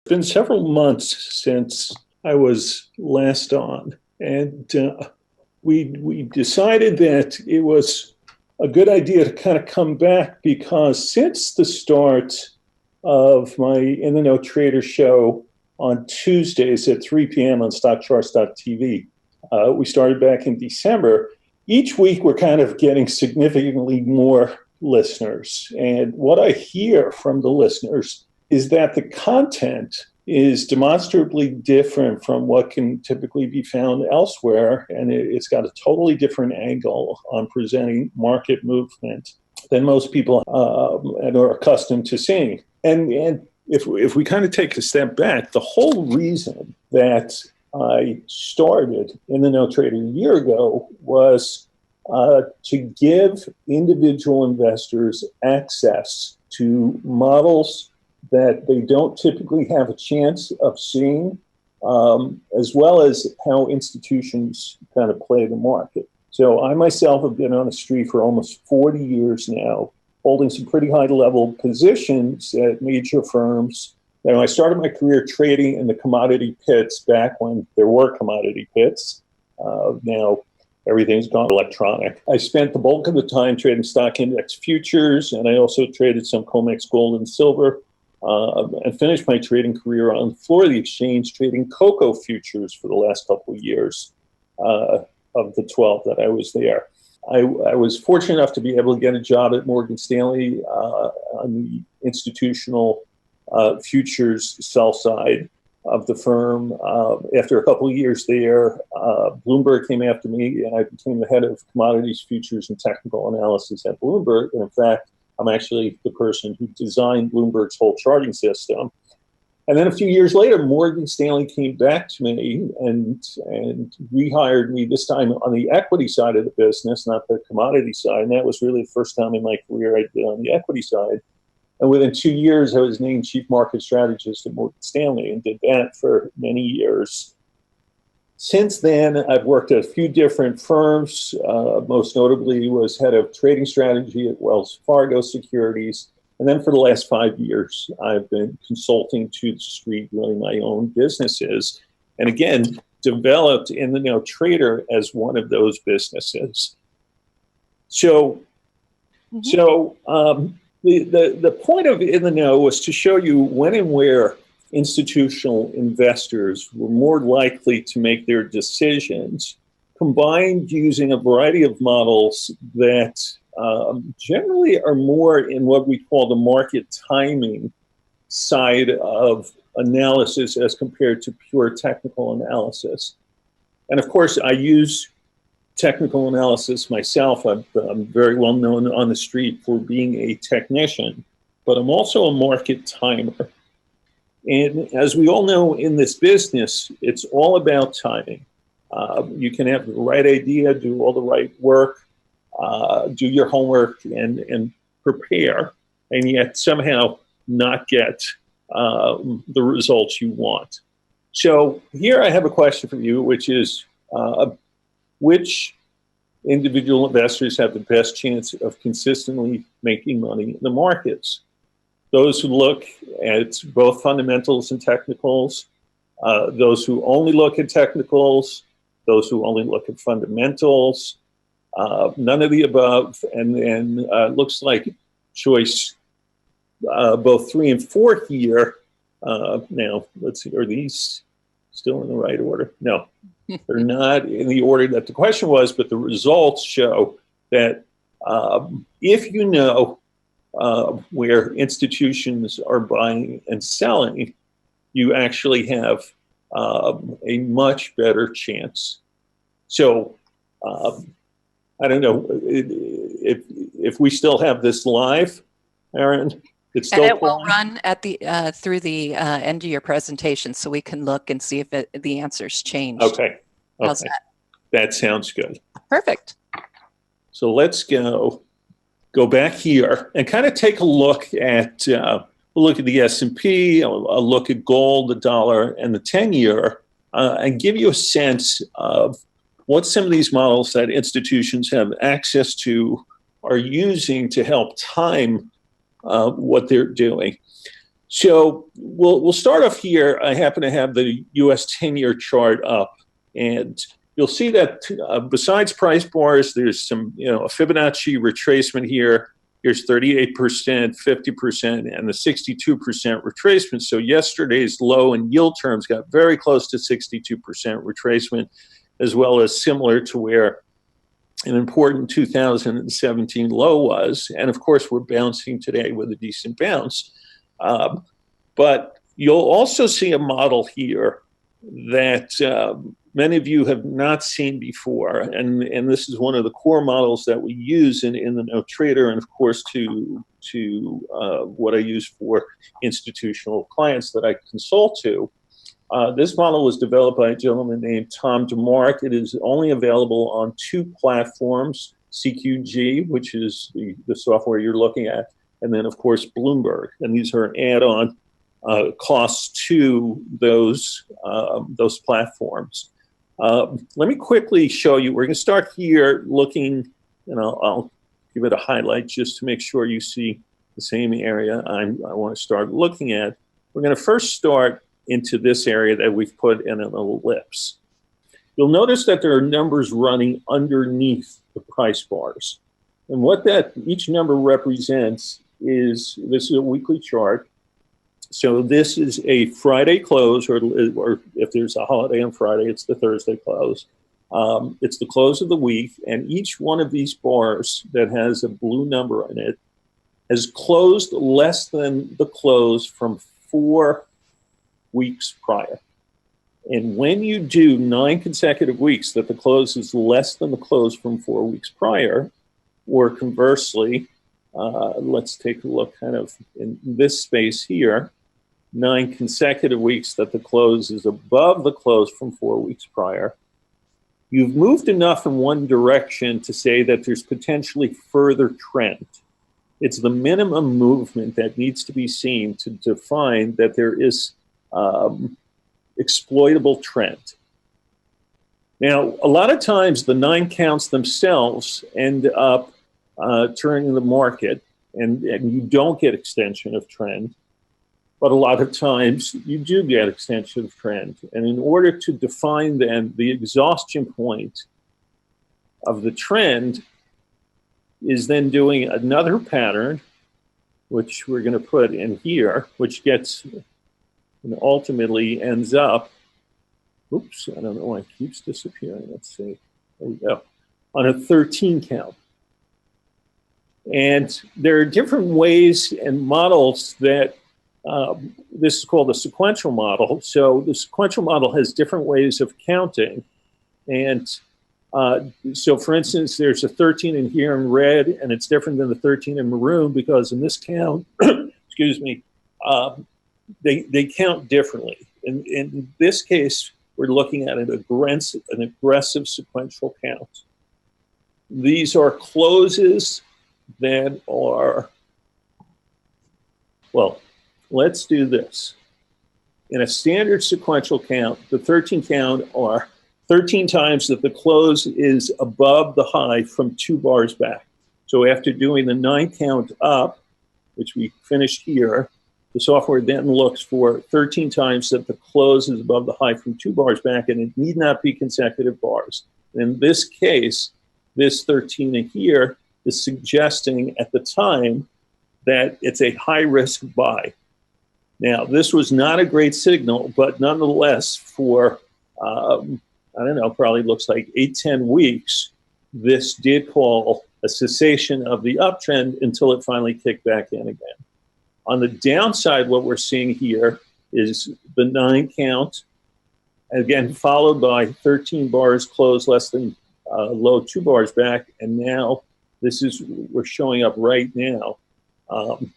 It's been several months since I was last on, and we decided that it was a good idea to kind of come back because since the start of my In the Know Trader show on Tuesdays at 3 p.m. on stockcharts.tv, we started back in December. Each week we're kind of getting significantly more listeners. And what I hear from the listeners is that the content is demonstrably different from what can typically be found elsewhere. And it's got a totally different angle on presenting market movement than most people are accustomed to seeing. And if we kind of take a step back, the whole reason that I started In the Know Trader a year ago was to give individual investors access to models that they don't typically have a chance of seeing, as well as how institutions kind of play the market. So I myself have been on the street for almost 40 years now, holding some pretty high-level positions at major firms. Now, I started my career trading in the commodity pits back when there were commodity pits. Now, everything's gone electronic. I spent the bulk of the time trading stock index futures, and I also traded some COMEX gold and silver, and finished my trading career on the floor of the exchange trading cocoa futures for the last couple of years of the 12 that I was there. I was fortunate enough to be able to get a job at Morgan Stanley on the institutional futures sell side of the firm. After a couple of years there, Bloomberg came after me, and I became the head of commodities, futures, and technical analysis at Bloomberg. And in fact, I'm actually the person who designed Bloomberg's whole charting system. And then a few years later, Morgan Stanley came back to me and rehired me, this time on the equity side of the business, not the commodity side. And that was really the first time in my career I'd been on the equity side. And within 2 years, I was named chief market strategist at Morgan Stanley and did that for many years. Since then, I've worked at a few different firms. Most notably was head of trading strategy at Wells Fargo Securities. And then for the last 5 years, I've been consulting to the street, running my own businesses. And again, developed In the Know Trader as one of those businesses. So the point of In the Know was to show you when and where institutional investors were more likely to make their decisions, combined using a variety of models that generally are more in what we call the market timing side of analysis as compared to pure technical analysis. And of course, I use technical analysis myself. I'm very well known on the street for being a technician, but I'm also a market timer. And as we all know in this business, it's all about timing. You can have the right idea, do all the right work, do your homework and prepare, and yet somehow not get the results you want. So here I have a question for you, which is, which individual investors have the best chance of consistently making money in the markets? Those who look at both fundamentals and technicals, those who only look at technicals, those who only look at fundamentals, none of the above, and then looks like choice both 3 and 4 here. Now, let's see, are these still in the right order? No, they're not in the order that the question was, but the results show that if you know where institutions are buying and selling, you actually have a much better chance. So I don't know if we still have this live, Aaron. It's still and it will run at the through the end of your presentation, so we can look and see if the answer's changed. Okay. How's that? That sounds good. Perfect. So let's go back here and kind of take a look at the S&P, a look at gold, the dollar, and the 10-year, and give you a sense of what some of these models that institutions have access to are using to help time what they're doing. So we'll start off here. I happen to have the U.S. 10-year chart up, and you'll see that besides price bars, there's some, a Fibonacci retracement here. Here's 38%, 50%, and the 62% retracement. So yesterday's low in yield terms got very close to 62% retracement, as well as similar to where an important 2017 low was. And of course, we're bouncing today with a decent bounce. But you'll also see a model here that many of you have not seen before. And this is one of the core models that we use in the No Trader, and of course to what I use for institutional clients that I consult to. This model was developed by a gentleman named Tom DeMark. It is only available on 2 platforms, CQG, which is the software you're looking at, and then, of course, Bloomberg. And these are add-on costs to those platforms. Let me quickly show you. We're going to start here looking, and I'll give it a highlight just to make sure you see the same area I want to start looking at. We're going to first start into this area that we've put in an ellipse. You'll notice that there are numbers running underneath the price bars. And what each number represents is, this is a weekly chart. So this is a Friday close, or if there's a holiday on Friday, it's the Thursday close. It's the close of the week, and each one of these bars that has a blue number in it has closed less than the close from 4 weeks prior. And when you do 9 consecutive weeks that the close is less than the close from 4 weeks prior, or conversely, let's take a look kind of in this space here, 9 consecutive weeks that the close is above the close from 4 weeks prior, you've moved enough in one direction to say that there's potentially further trend. It's the minimum movement that needs to be seen to define that there is exploitable trend. Now, a lot of times the 9 counts themselves end up turning the market, and you don't get extension of trend. But a lot of times you do get extension of trend. And in order to define then the exhaustion point of the trend is then doing another pattern, which we're going to put in here, which gets and ultimately ends up, oops, I don't know why it keeps disappearing. Let's see, there we go, on a 13 count. And there are different ways and models that this is called a sequential model. So the sequential model has different ways of counting. And so, for instance, there's a 13 in here in red, and it's different than the 13 in maroon because in this count, excuse me, they count differently. In this case, we're looking at an aggressive sequential count. These are closes that are, well, let's do this. In a standard sequential count, the 13 count are 13 times that the close is above the high from 2 bars back. So after doing the 9 count up, which we finished here, the software then looks for 13 times that the close is above the high from 2 bars back, and it need not be consecutive bars. In this case, this 13 in here is suggesting at the time that it's a high-risk buy. Now, this was not a great signal, but nonetheless, for, I don't know, probably looks like 8-10 weeks, this did call a cessation of the uptrend until it finally kicked back in again. On the downside, what we're seeing here is the 9 count, again, followed by 13 bars closed less than low 2 bars back, and now this is, we're showing up right now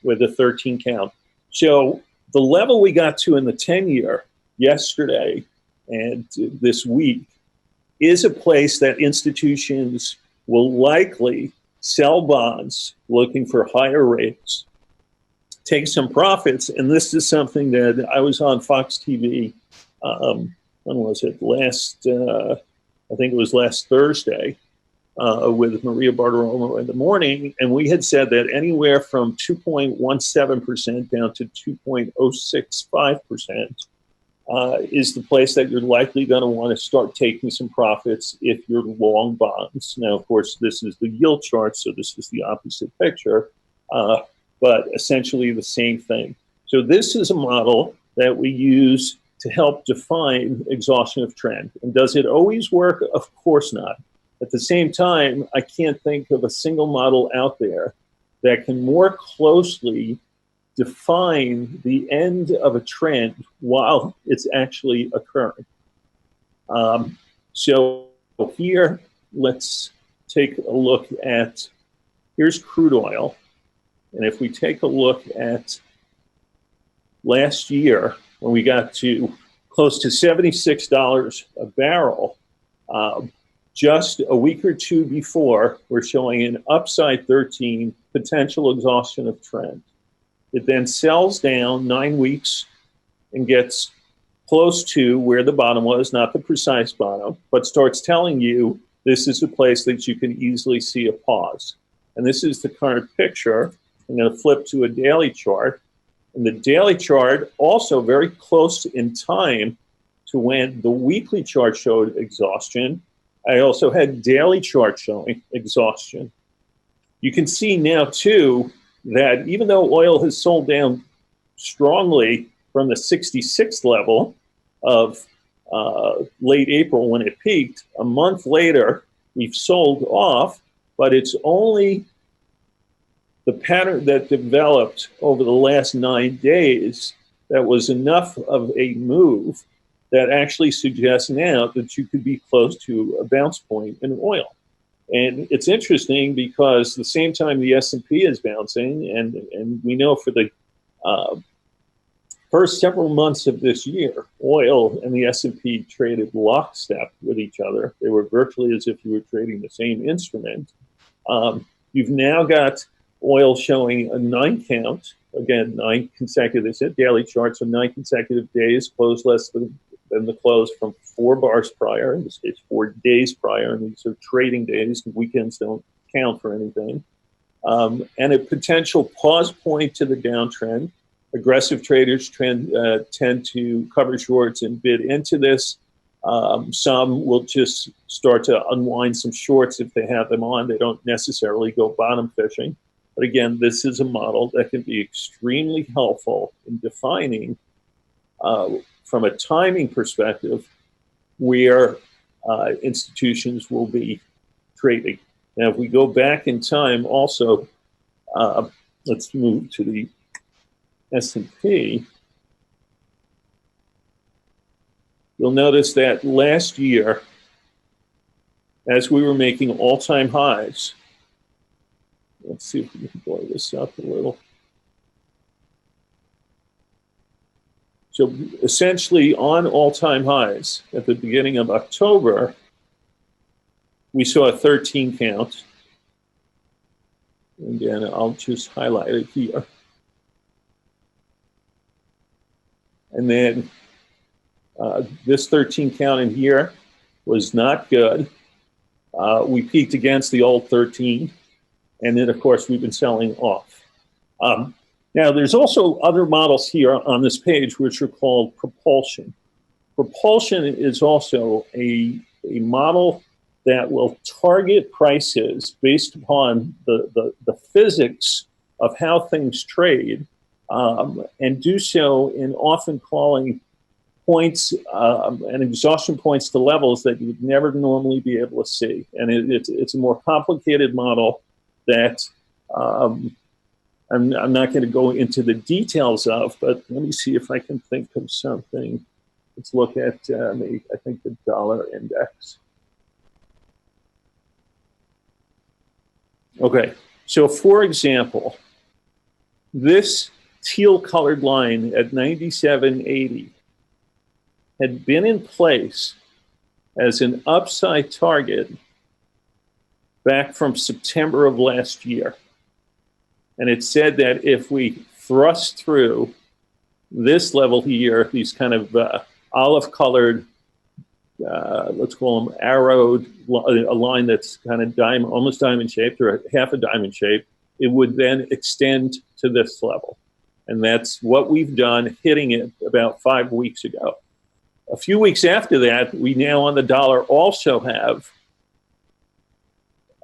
with a 13 count. So the level we got to in the 10-year yesterday and this week is a place that institutions will likely sell bonds looking for higher rates, take some profits. And this is something that I was on Fox TV, when was it? I think it was last Thursday. with Maria Bartiromo in the morning, and we had said that anywhere from 2.17% down to 2.065% is the place that you're likely going to want to start taking some profits if you're long bonds. Now, of course, this is the yield chart, so this is the opposite picture, but essentially the same thing. So this is a model that we use to help define exhaustion of trend. And does it always work? Of course not. At the same time, I can't think of a single model out there that can more closely define the end of a trend while it's actually occurring. So here, let's take a look at, here's crude oil. And if we take a look at last year, when we got to close to $76 a barrel, just a week or two before, we're showing an upside 13 potential exhaustion of trend. It then sells down 9 weeks and gets close to where the bottom was, not the precise bottom, but starts telling you this is a place that you can easily see a pause. And this is the current picture. I'm going to flip to a daily chart. And the daily chart also very close in time to when the weekly chart showed exhaustion. I also had daily chart showing exhaustion. You can see now too that even though oil has sold down strongly from the 66th level of late April when it peaked, a month later we've sold off, but it's only the pattern that developed over the last 9 days that was enough of a move that actually suggests now that you could be close to a bounce point in oil. And it's interesting because the same time the S&P is bouncing, and we know for the first several months of this year, oil and the S&P traded lockstep with each other. They were virtually as if you were trading the same instrument. You've now got oil showing a 9 count, again, 9 consecutive, daily charts of 9 consecutive days, close less than the close from 4 bars prior, in this case 4 days prior, and these are trading days, weekends don't count for anything. And a potential pause point to the downtrend. Aggressive traders tend to cover shorts and bid into this. Some will just start to unwind some shorts if they have them on. They don't necessarily go bottom fishing. But again, this is a model that can be extremely helpful in defining, from a timing perspective, where institutions will be trading. Now, if we go back in time also, let's move to the S&P. You'll notice that last year, as we were making all-time highs, let's see if we can blow this up a little. So essentially on all-time highs at the beginning of October, we saw a 13 count. Again, I'll just highlight it here. And then this 13 count in here was not good. We peaked against the old 13. And then, of course, we've been selling off. Now, there's also other models here on this page which are called propulsion. Propulsion is also a model that will target prices based upon the physics of how things trade, and do so in often calling points and exhaustion points to levels that you would never normally be able to see. And it's a more complicated model that I'm not going to go into the details of, but let me see if I can think of something. Let's look at, I think, the dollar index. Okay, so for example, this teal-colored line at 97.80 had been in place as an upside target back from September of last year. And it said that if we thrust through this level here, these kind of olive-colored let's call them arrowed, a line that's kind of almost diamond shaped or half a diamond shape, it would then extend to this level. And that's what we've done, hitting it about 5 weeks ago. A few weeks after that, we now on the dollar also have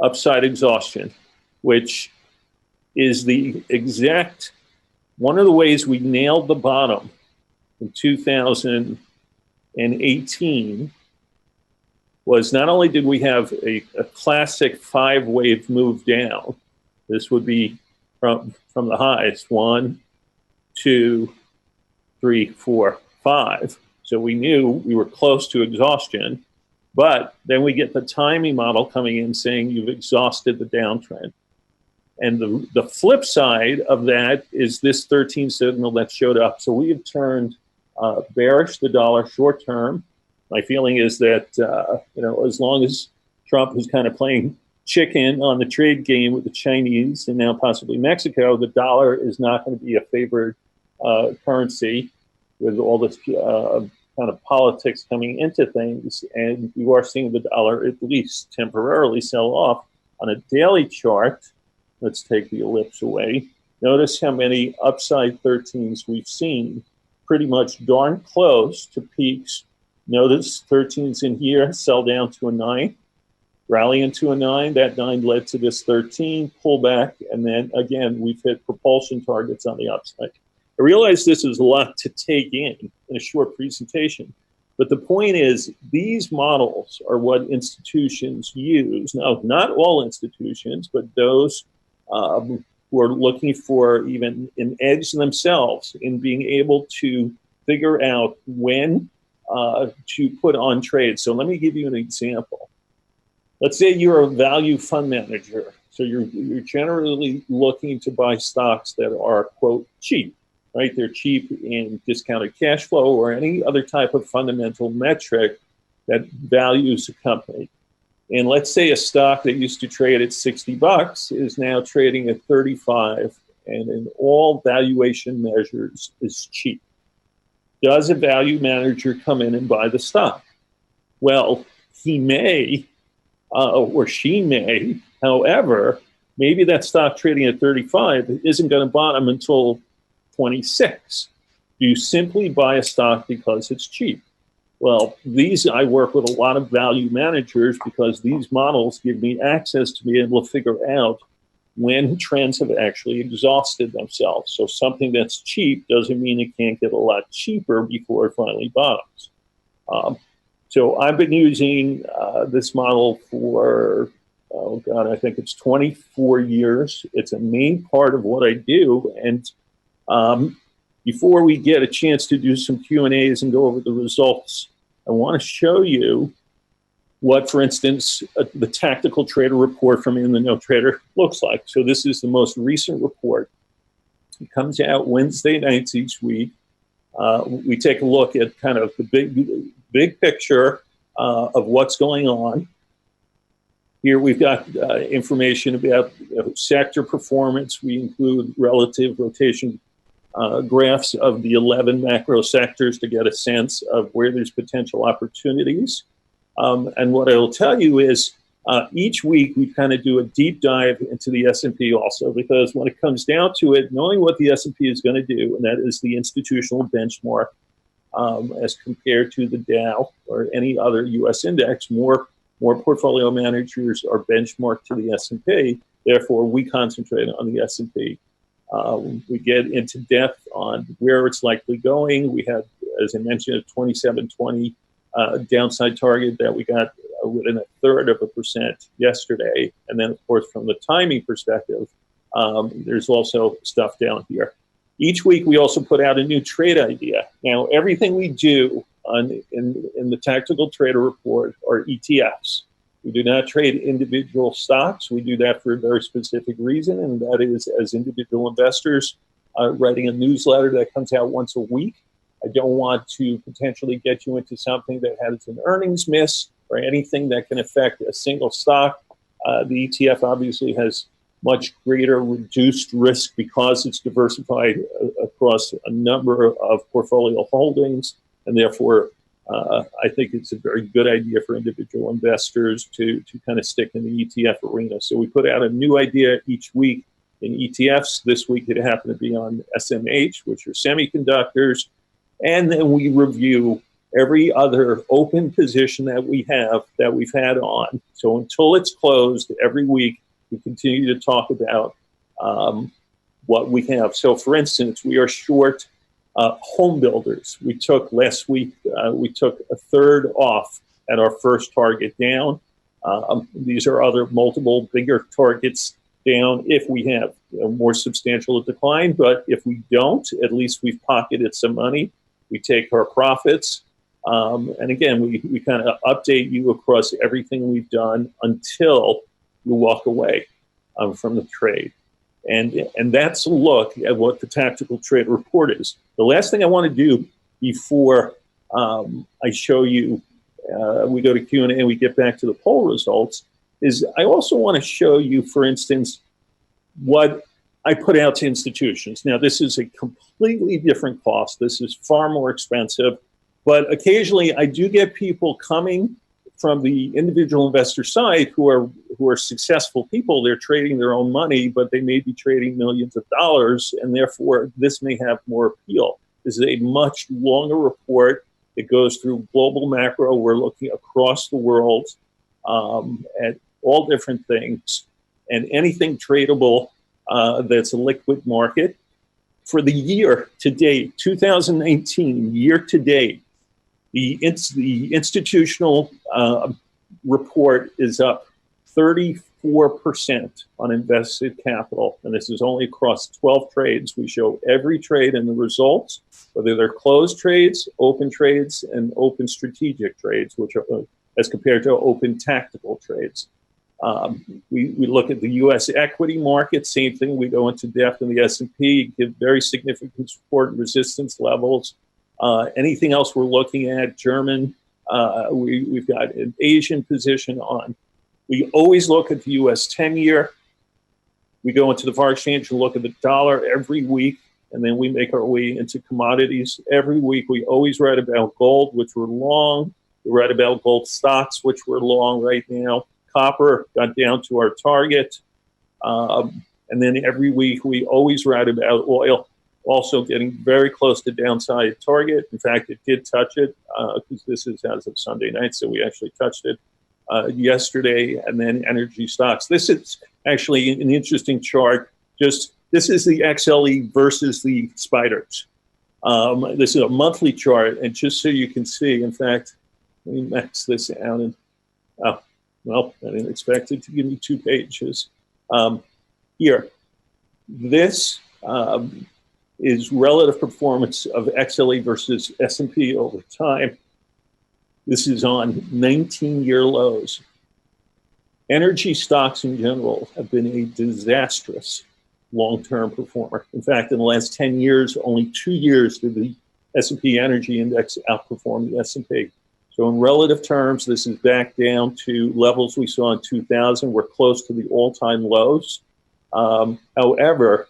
upside exhaustion, which is the exact, one of the ways we nailed the bottom in 2018 was not only did we have a classic 5-wave move down, this would be from the highs, 1, 2, 3, 4, 5. So we knew we were close to exhaustion, but then we get the timing model coming in saying you've exhausted the downtrend. And the flip side of that is this 13 signal that showed up. So we have turned bearish the dollar short term. My feeling is that, as long as Trump is kind of playing chicken on the trade game with the Chinese and now possibly Mexico, the dollar is not going to be a favored currency with all this kind of politics coming into things. And you are seeing the dollar at least temporarily sell off. On a daily chart, let's take the ellipse away. Notice how many upside 13s we've seen, pretty much darn close to peaks. Notice 13s in here, sell down to a 9, rally into a 9. That 9 led to this 13, pull back, and then again, we've hit propulsion targets on the upside. I realize this is a lot to take in a short presentation, but the point is these models are what institutions use. Now, not all institutions, but those who are looking for even an edge themselves in being able to figure out when to put on trade. So let me give you an example. Let's say you're a value fund manager. So you're generally looking to buy stocks that are, quote, cheap, right? They're cheap in discounted cash flow or any other type of fundamental metric that values a company. And let's say a stock that used to trade at $60 is now trading at 35, and in all valuation measures is cheap. Does a value manager come in and buy the stock? Well, he may, or she may. However, maybe that stock trading at 35 isn't going to bottom until 26. Do you simply buy a stock because it's cheap? Well, I work with a lot of value managers because these models give me access to be able to figure out when trends have actually exhausted themselves. So something that's cheap doesn't mean it can't get a lot cheaper before it finally bottoms. So I've been using this model for, I think it's 24 years. It's a main part of what I do. And before we get a chance to do some Q&As and go over the results, I want to show you what, for instance, the tactical trader report from In the Know Trader looks like. So this is the most recent report. It comes out Wednesday nights each week. We take a look at kind of the big picture of what's going on. Here we've got information about sector performance. We include relative rotation graphs of the 11 macro sectors to get a sense of where there's potential opportunities. And what I'll tell you is each week we kind of do a deep dive into the S&P also, because when it comes down to it, knowing what the S&P is going to do, and that is the institutional benchmark as compared to the Dow or any other U.S. index, more portfolio managers are benchmarked to the S&P. Therefore, we concentrate on the S&P. We get into depth on where it's likely going. We have, as I mentioned, a 2720 downside target that we got within 1/3% yesterday. And then, of course, from the timing perspective, there's also stuff down here. Each week, we also put out a new trade idea. Now, everything we do in the Tactical Trader Report are ETFs. We do not trade individual stocks. We do that for a very specific reason, and that is as individual investors writing a newsletter that comes out once a week. I don't want to potentially get you into something that has an earnings miss or anything that can affect a single stock. The ETF obviously has much greater reduced risk because it's diversified across a number of portfolio holdings, and therefore I think it's a very good idea for individual investors to kind of stick in the ETF arena. So we put out a new idea each week in ETFs. This week it happened to be on SMH, which are semiconductors. And then we review every other open position that we have that we've had on. So until it's closed, every week we continue to talk about what we have. So for instance, we are short home builders. We took last week, we took a third off at our first target down. These are other multiple bigger targets down if we have more substantial decline. But if we don't, at least we've pocketed some money. We take our profits. And again, we kind of update you across everything we've done until you walk away from the trade. And that's a look at what the tactical trade report is. The last thing I want to do before I show you, we go to Q&A and we get back to the poll results, is I also want to show you, for instance, what I put out to institutions. Now, this is a completely different cost. This is far more expensive. But occasionally I do get people coming from the individual investor side who are successful people. They're trading their own money, but they may be trading millions of dollars, and therefore this may have more appeal. This is a much longer report. It goes through global macro. We're looking across the world at all different things and anything tradable that's a liquid market. For the year to date, 2019, year to date, the institutional report is up 34% on invested capital. And this is only across 12 trades. We show every trade and the results, whether they're closed trades, open trades, and open strategic trades, which are as compared to open tactical trades. We look at the U.S. equity market, same thing. We go into depth in the S&P, give very significant support and resistance levels. Anything else we're looking at, German, we've got an Asian position on. We always look at the U.S. 10-year. We go into the VAR exchange and look at the dollar every week, and then we make our way into commodities. Every week we always write about gold, which we're long. We write about gold stocks, which we're long right now. Copper got down to our target. And then every week we always write about oil, also getting very close to downside target. In fact, it did touch it because this is as of Sunday night, so we actually touched it yesterday. And then energy stocks. This is actually an interesting chart. This is the XLE versus the spiders. This is a monthly chart, and just so you can see, in fact, let me max this out. And well, I didn't expect it to give me 2 pages. Here, this is relative performance of XLE versus S&P over time. This is on 19-year lows. Energy stocks in general have been a disastrous long-term performer. In fact, in the last 10 years, only 2 years did the S&P Energy Index outperform the S&P. So in relative terms, this is back down to levels we saw in 2000. We're close to the all-time lows. However,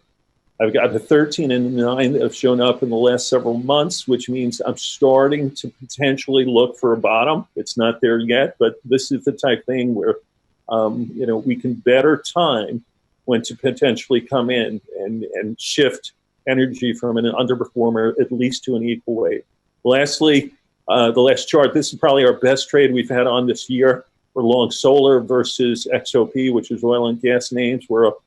I've got the 13 and the 9 that have shown up in the last several months, which means I'm starting to potentially look for a bottom. It's not there yet, but this is the type of thing where we can better time when to potentially come in and shift energy from an underperformer at least to an equal weight. Lastly, the last chart, this is probably our best trade we've had on this year. We're long solar versus XOP, which is oil and gas names. We're up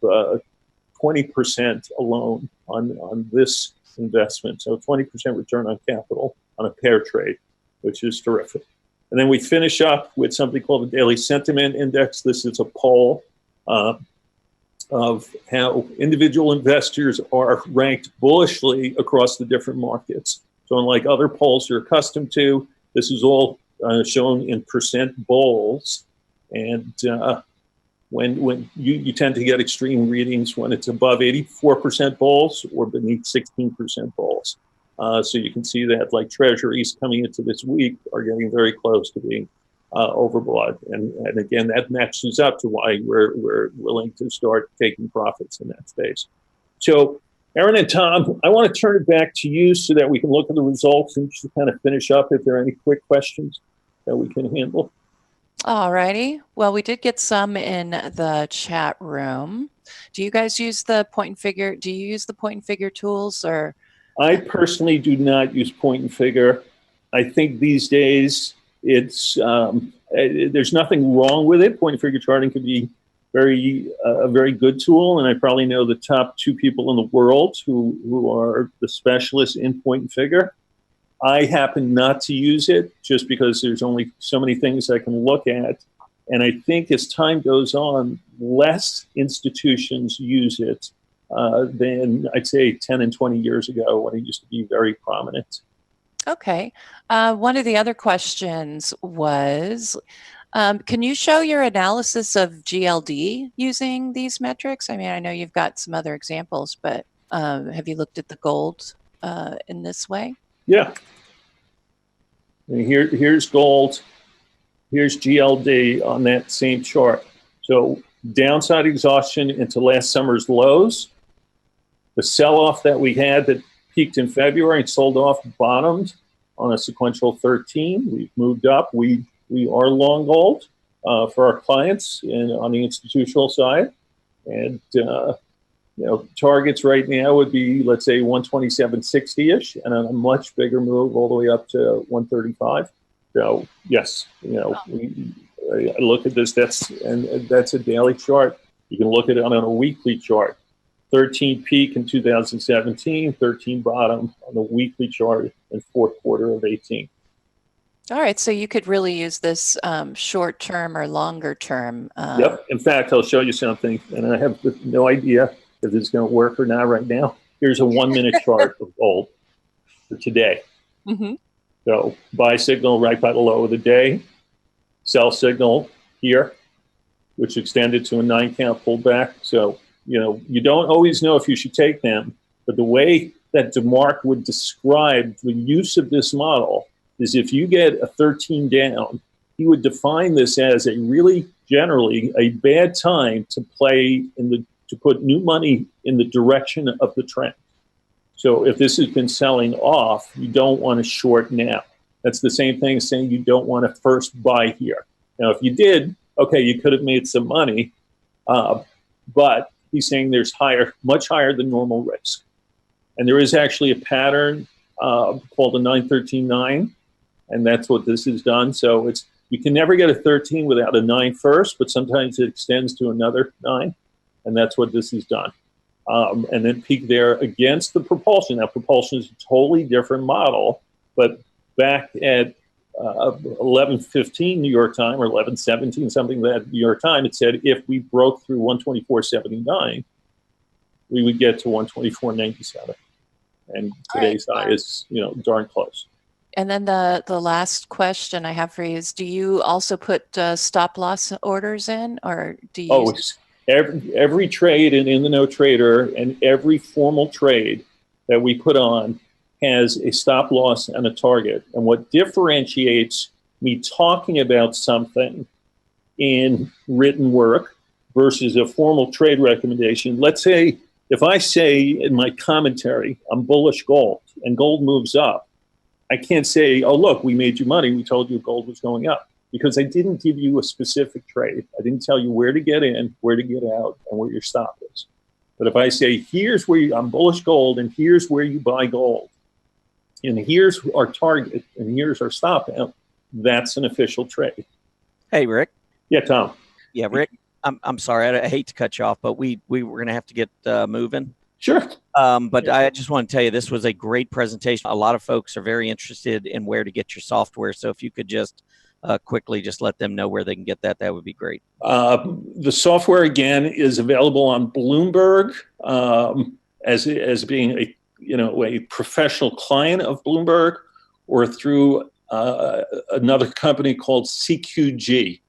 20% alone on this investment. So 20% return on capital on a pair trade, which is terrific. And then we finish up with something called the Daily Sentiment Index. This is a poll of how individual investors are ranked bullishly across the different markets. So unlike other polls you're accustomed to, this is all shown in percent bulls. And when you tend to get extreme readings when it's above 84% bulls or beneath 16% bulls. So you can see that like Treasuries coming into this week are getting very close to being overbought. And again, that matches up to why we're willing to start taking profits in that space. So Aaron and Tom, I want to turn it back to you so that we can look at the results and just kind of finish up if there are any quick questions that we can handle. All righty. Well, we did get some in the chat room. Do you guys use the point and figure? Do you use the point and figure tools or? I personally do not use point and figure. I think these days there's nothing wrong with it. Point and figure charting could be a very good tool, and I probably know the top 2 people in the world who are the specialists in point and figure. I happen not to use it just because there's only so many things I can look at. And I think as time goes on, less institutions use it than I'd say 10 and 20 years ago when it used to be very prominent. Okay. One of the other questions was, can you show your analysis of GLD using these metrics? I mean, I know you've got some other examples, but have you looked at the gold in this way? Yeah. And here's gold. Here's GLD on that same chart. So downside exhaustion into last summer's lows. The sell-off that we had that peaked in February and sold off, bottomed on a sequential 13. We've moved up. We are long gold for our clients and on the institutional side. And targets right now would be, let's say, 127.60-ish, and a much bigger move all the way up to 135. So yes, I look at this. That's a daily chart. You can look at it on a weekly chart. 13 peak in 2017, 13 bottom on the weekly chart in fourth quarter of 18. All right, so you could really use this short term or longer term. Yep. In fact, I'll show you something, and I have no idea if it's going to work or not right now. Here's a 1-minute chart of gold for today. Mm-hmm. So buy signal right by the low of the day, sell signal here, which extended to a 9-count pullback. So, you don't always know if you should take them, but the way that DeMark would describe the use of this model is if you get a 13 down, he would define this as generally a bad time to to put new money in the direction of the trend. So if this has been selling off, you don't want to short now. That's the same thing as saying you don't want to first buy here. Now, if you did, okay, you could have made some money, but he's saying there's much higher than normal risk. And there is actually a pattern called a 9-13-9, and that's what this has done. So you can never get a 13 without a 9 first, but sometimes it extends to another 9, and that's what this has done. And then peak there against the propulsion. Now, propulsion is a totally different model, but back at 11:15 New York time or 11:17, something like that New York time, it said if we broke through 124.79, we would get to 124.97. And today's high is, darn close. And then the last question I have for you is, do you also put stop loss orders in, or do you? Every trade in the No Trader and every formal trade that we put on has a stop loss and a target. And what differentiates me talking about something in written work versus a formal trade recommendation, let's say if I say in my commentary, I'm bullish gold and gold moves up, I can't say, oh, look, we made you money. We told you gold was going up, because I didn't give you a specific trade. I didn't tell you where to get in, where to get out, and where your stop is. But if I say, here's where I'm bullish gold, and here's where you buy gold, and here's our target, and here's our stop out, that's an official trade. Hey, Rick. Yeah, Tom. Yeah, Rick, I'm sorry. I hate to cut you off, but we were going to have to get moving. Sure. But I just want to tell you, this was a great presentation. A lot of folks are very interested in where to get your software. So if you could just quickly just let them know where they can get that, that would be great. The software, again, is available on Bloomberg as being a professional client of Bloomberg, or through another company called CQG.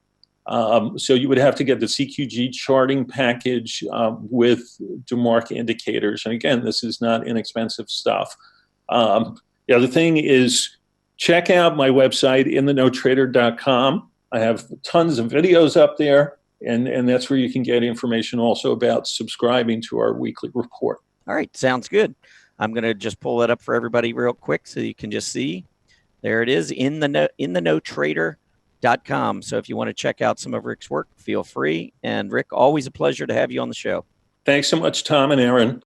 So you would have to get the CQG charting package with DeMark indicators. And again, this is not inexpensive stuff. The other thing is, check out my website, inthenotrader.com. I have tons of videos up there, and that's where you can get information also about subscribing to our weekly report. All right, sounds good. I'm going to just pull that up for everybody real quick so you can just see. There it is, in the know trader.com. So if you want to check out some of Rick's work, feel free. And Rick, always a pleasure to have you on the show. Thanks so much, Tom and Aaron.